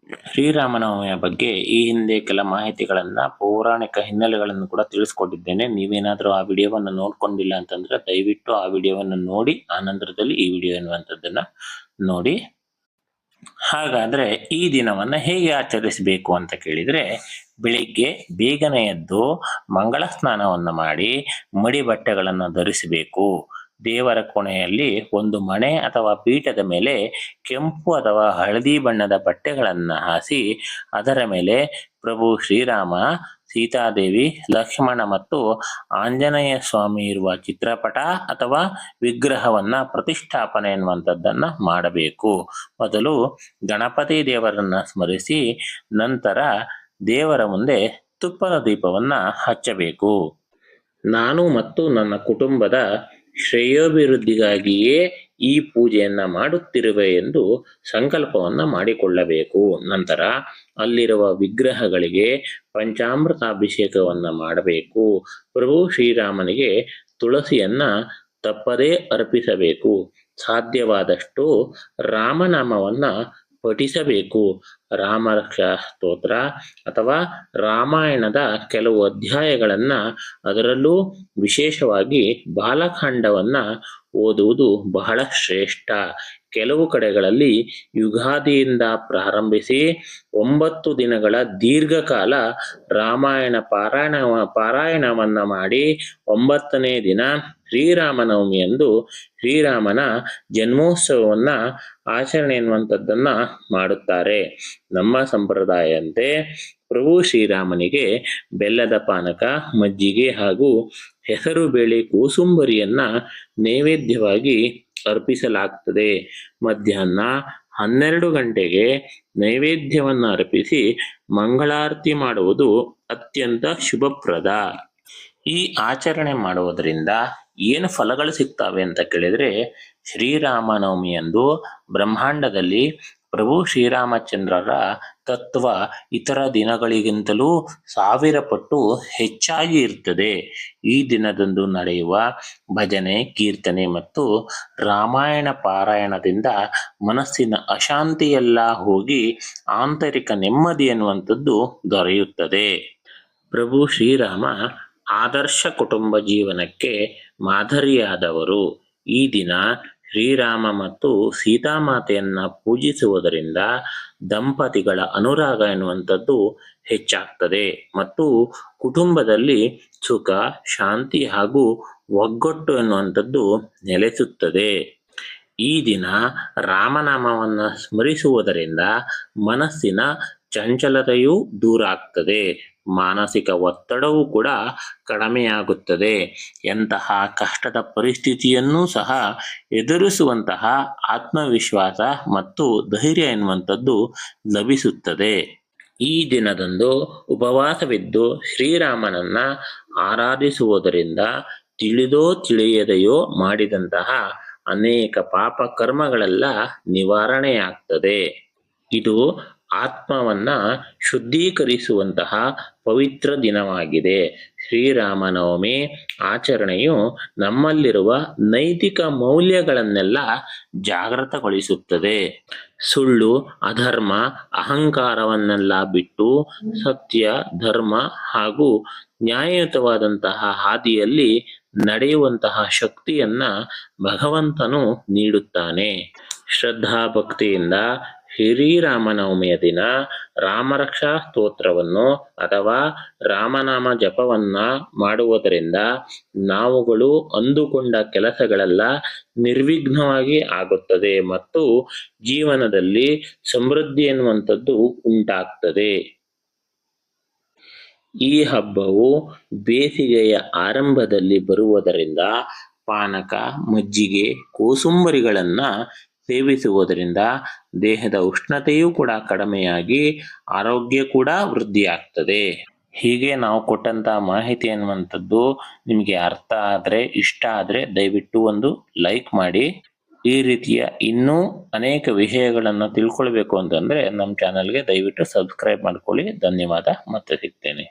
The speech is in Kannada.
ಶ್ರೀರಾಮನವಮಿಯ ಬಗ್ಗೆ ಈ ಹಿಂದೆ ಕೆಲ ಮಾಹಿತಿಗಳನ್ನ ಪೌರಾಣಿಕ ಹಿನ್ನೆಲೆಗಳನ್ನು ಕೂಡ ತಿಳಿಸ್ಕೊಟ್ಟಿದ್ದೇನೆ. ನೀವೇನಾದ್ರೂ ಆ ವಿಡಿಯೋವನ್ನು ನೋಡ್ಕೊಂಡಿಲ್ಲ ಅಂತಂದ್ರೆ ದಯವಿಟ್ಟು ಆ ವಿಡಿಯೋವನ್ನು ನೋಡಿ ಆನಂತರದಲ್ಲಿ ಈ ವಿಡಿಯೋ ಎನ್ನುವಂಥದ್ದನ್ನ ನೋಡಿ. ಹಾಗಾದ್ರೆ ಈ ದಿನವನ್ನ ಹೇಗೆ ಆಚರಿಸಬೇಕು ಅಂತ ಕೇಳಿದ್ರೆ, ಬೆಳಿಗ್ಗೆ ಬೇಗನೆ ಎದ್ದು ಮಂಗಳ ಸ್ನಾನವನ್ನ ಮಾಡಿ ಮಡಿ ಬಟ್ಟೆಗಳನ್ನು ಧರಿಸಬೇಕು. ದೇವರ ಕೋಣೆಯಲ್ಲಿ ಒಂದು ಮಣೆ ಅಥವಾ ಪೀಠದ ಮೇಲೆ ಕೆಂಪು ಅಥವಾ ಹಳದಿ ಬಣ್ಣದ ಬಟ್ಟೆಗಳನ್ನು ಹಾಸಿ ಅದರ ಮೇಲೆ ಪ್ರಭು ಶ್ರೀರಾಮ, ಸೀತಾದೇವಿ, ಲಕ್ಷ್ಮಣ ಮತ್ತು ಆಂಜನೇಯ ಸ್ವಾಮಿ ಇರುವ ಚಿತ್ರಪಟ ಅಥವಾ ವಿಗ್ರಹವನ್ನ ಪ್ರತಿಷ್ಠಾಪನೆ ಎನ್ನುವಂಥದ್ದನ್ನ ಮಾಡಬೇಕು. ಮೊದಲು ಗಣಪತಿ ದೇವರನ್ನ ಸ್ಮರಿಸಿ ನಂತರ ದೇವರ ಮುಂದೆ ತುಪ್ಪದ ದೀಪವನ್ನ ಹಚ್ಚಬೇಕು. ನಾನು ಮತ್ತು ನನ್ನ ಕುಟುಂಬದ ಶ್ರೇಯೋಭಿವೃದ್ಧಿಗಾಗಿಯೇ ಈ ಪೂಜೆಯನ್ನ ಮಾಡುತ್ತಿರುವೆ ಎಂದು ಸಂಕಲ್ಪವನ್ನ ಮಾಡಿಕೊಳ್ಳಬೇಕು. ನಂತರ ಅಲ್ಲಿರುವ ವಿಗ್ರಹಗಳಿಗೆ ಪಂಚಾಮೃತಾಭಿಷೇಕವನ್ನ ಮಾಡಬೇಕು. ಪ್ರಭು ಶ್ರೀರಾಮನಿಗೆ ತುಳಸಿಯನ್ನ ತಪ್ಪದೇ ಅರ್ಪಿಸಬೇಕು. ಸಾಧ್ಯವಾದಷ್ಟು ರಾಮನಾಮವನ್ನ ಪಠಿಸಬೇಕು. ರಾಮರಕ್ಷಾ ಸ್ತೋತ್ರ ಅಥವಾ ರಾಮಾಯಣದ ಕೆಲವು ಅಧ್ಯಾಯಗಳನ್ನ, ಅದರಲ್ಲೂ ವಿಶೇಷವಾಗಿ ಬಾಲಕಾಂಡವನ್ನ ಓದುವುದು ಬಹಳ ಶ್ರೇಷ್ಠ. ಕೆಲವು ಕಡೆಗಳಲ್ಲಿ ಯುಗಾದಿಯಿಂದ ಪ್ರಾರಂಭಿಸಿ 9 ದಿನಗಳ ದೀರ್ಘಕಾಲ ರಾಮಾಯಣ ಪಾರಾಯಣವನ್ನ ಮಾಡಿ 9ನೇ ದಿನ ಶ್ರೀರಾಮನವಮಿಯಂದು ಶ್ರೀರಾಮನ ಜನ್ಮೋತ್ಸವವನ್ನ ಆಚರಣೆ ಎನ್ನುವಂಥದ್ದನ್ನ ಮಾಡುತ್ತಾರೆ. ನಮ್ಮ ಸಂಪ್ರದಾಯದಂತೆ ಪ್ರಭು ಶ್ರೀರಾಮನಿಗೆ ಬೆಲ್ಲದ ಪಾನಕ, ಮಜ್ಜಿಗೆ ಹಾಗೂ ಹೆಸರು ಬೇಳೆ ಕೋಸುಂಬರಿಯನ್ನ ನೈವೇದ್ಯವಾಗಿ ಅರ್ಪಿಸಲಾಗ್ತದೆ. ಮಧ್ಯಾಹ್ನ 12 ಗಂಟೆಗೆ ನೈವೇದ್ಯವನ್ನ ಅರ್ಪಿಸಿ ಮಂಗಳಾರತಿ ಮಾಡುವುದು ಅತ್ಯಂತ ಶುಭಪ್ರದ. ಈ ಆಚರಣೆ ಮಾಡುವುದರಿಂದ ಏನು ಫಲಗಳು ಸಿಗ್ತವೆ ಅಂತ ಕೇಳಿದ್ರೆ, ಶ್ರೀರಾಮನವಮಿಯಂದು ಬ್ರಹ್ಮಾಂಡದಲ್ಲಿ ಪ್ರಭು ಶ್ರೀರಾಮಚಂದ್ರರ ತತ್ವ ಇತರ ದಿನಗಳಿಗಿಂತಲೂ 1000 ಪಟ್ಟು ಹೆಚ್ಚಾಗಿ ಇರ್ತದೆ. ಈ ದಿನದಂದು ನಡೆಯುವ ಭಜನೆ, ಕೀರ್ತನೆ ಮತ್ತು ರಾಮಾಯಣ ಪಾರಾಯಣದಿಂದ ಮನಸ್ಸಿನ ಅಶಾಂತಿಯೆಲ್ಲ ಹೋಗಿ ಆಂತರಿಕ ನೆಮ್ಮದಿ ಎನ್ನುವಂಥದ್ದು ದೊರೆಯುತ್ತದೆ. ಪ್ರಭು ಶ್ರೀರಾಮ ಆದರ್ಶ ಕುಟುಂಬ ಜೀವನಕ್ಕೆ ಮಾದರಿಯಾದವರು. ಈ ದಿನ ಶ್ರೀರಾಮ ಮತ್ತು ಸೀತಾಮಾತೆಯನ್ನ ಪೂಜಿಸುವುದರಿಂದ ದಂಪತಿಗಳ ಅನುರಾಗ ಎನ್ನುವಂಥದ್ದು ಹೆಚ್ಚಾಗ್ತದೆ ಮತ್ತು ಕುಟುಂಬದಲ್ಲಿ ಸುಖ, ಶಾಂತಿ ಹಾಗೂ ಒಗ್ಗಟ್ಟು ಎನ್ನುವಂಥದ್ದು ನೆಲೆಸುತ್ತದೆ. ಈ ದಿನ ರಾಮನಾಮವನ್ನ ಸ್ಮರಿಸುವುದರಿಂದ ಮನಸ್ಸಿನ ಚಂಚಲತೆಯೂ ದೂರ ಆಗ್ತದೆ, ಮಾನಸಿಕ ಒತ್ತಡವೂ ಕೂಡ ಕಡಿಮೆಯಾಗುತ್ತದೆ. ಎಂತಹ ಕಷ್ಟದ ಪರಿಸ್ಥಿತಿಯನ್ನೂ ಸಹ ಎದುರಿಸುವಂತಹ ಆತ್ಮವಿಶ್ವಾಸ ಮತ್ತು ಧೈರ್ಯ ಎನ್ನುವಂಥದ್ದು ಲಭಿಸುತ್ತದೆ. ಈ ದಿನದಂದು ಉಪವಾಸವಿದ್ದು ಶ್ರೀರಾಮನನ್ನ ಆರಾಧಿಸುವುದರಿಂದ ತಿಳಿದೋ ತಿಳಿಯದೆಯೋ ಮಾಡಿದಂತಹ ಅನೇಕ ಪಾಪ ಕರ್ಮಗಳೆಲ್ಲ ನಿವಾರಣೆಯಾಗ್ತದೆ. ಇದು ಆತ್ಮವನ್ನ ಶುದ್ಧೀಕರಿಸುವಂತಹ ಪವಿತ್ರ ದಿನವಾಗಿದೆ. ಶ್ರೀರಾಮನವಮಿ ಆಚರಣೆಯು ನಮ್ಮಲ್ಲಿರುವ ನೈತಿಕ ಮೌಲ್ಯಗಳನ್ನೆಲ್ಲ ಜಾಗೃತಗೊಳಿಸುತ್ತದೆ. ಸುಳ್ಳು, ಅಧರ್ಮ, ಅಹಂಕಾರವನ್ನೆಲ್ಲ ಬಿಟ್ಟು ಸತ್ಯ, ಧರ್ಮ ಹಾಗೂ ನ್ಯಾಯಯುತವಾದಂತಹ ಹಾದಿಯಲ್ಲಿ ನಡೆಯುವಂತಹ ಶಕ್ತಿಯನ್ನ ಭಗವಂತನು ನೀಡುತ್ತಾನೆ. ಶ್ರದ್ಧಾ ಭಕ್ತಿಯಿಂದ ಶ್ರೀರಾಮನವಮಿಯ ದಿನ ರಾಮರಕ್ಷಾ ಸ್ತೋತ್ರವನ್ನು ಅಥವಾ ರಾಮನಾಮ ಜಪವನ್ನ ಮಾಡುವುದರಿಂದ ನಾವುಗಳು ಅಂದುಕೊಂಡ ಕೆಲಸಗಳೆಲ್ಲ ನಿರ್ವಿಘ್ನವಾಗಿ ಆಗುತ್ತದೆ ಮತ್ತು ಜೀವನದಲ್ಲಿ ಸಮೃದ್ಧಿ ಎನ್ನುವಂಥದ್ದು ಉಂಟಾಗ್ತದೆ. ಈ ಹಬ್ಬವು ಬೇಸಿಗೆಯ ಆರಂಭದಲ್ಲಿ ಬರುವುದರಿಂದ ಪಾನಕ, ಮಜ್ಜಿಗೆ, ಕೋಸುಂಬರಿಗಳನ್ನ ಸೇವಿಸುವುದರಿಂದ ದೇಹದ ಉಷ್ಣತೆಯೂ ಕೂಡ ಕಡಿಮೆಯಾಗಿ ಆರೋಗ್ಯ ಕೂಡ ವೃದ್ಧಿಯಾಗ್ತದೆ. ಹೀಗೆ ನಾವು ಕೊಟ್ಟಂತ ಮಾಹಿತಿ ಅನ್ನುವಂಥದ್ದು ನಿಮಗೆ ಅರ್ಥ ಆದ್ರೆ, ಇಷ್ಟ ಆದ್ರೆ ದಯವಿಟ್ಟು ಒಂದು ಲೈಕ್ ಮಾಡಿ. ಈ ರೀತಿಯ ಇನ್ನೂ ಅನೇಕ ವಿಷಯಗಳನ್ನು ತಿಳ್ಕೊಳ್ಬೇಕು ಅಂತಂದ್ರೆ ನಮ್ಮ ಚಾನಲ್ಗೆ ದಯವಿಟ್ಟು ಸಬ್ಸ್ಕ್ರೈಬ್ ಮಾಡ್ಕೊಳ್ಳಿ. ಧನ್ಯವಾದ. ಮತ್ತೆ ಸಿಗ್ತೇನೆ.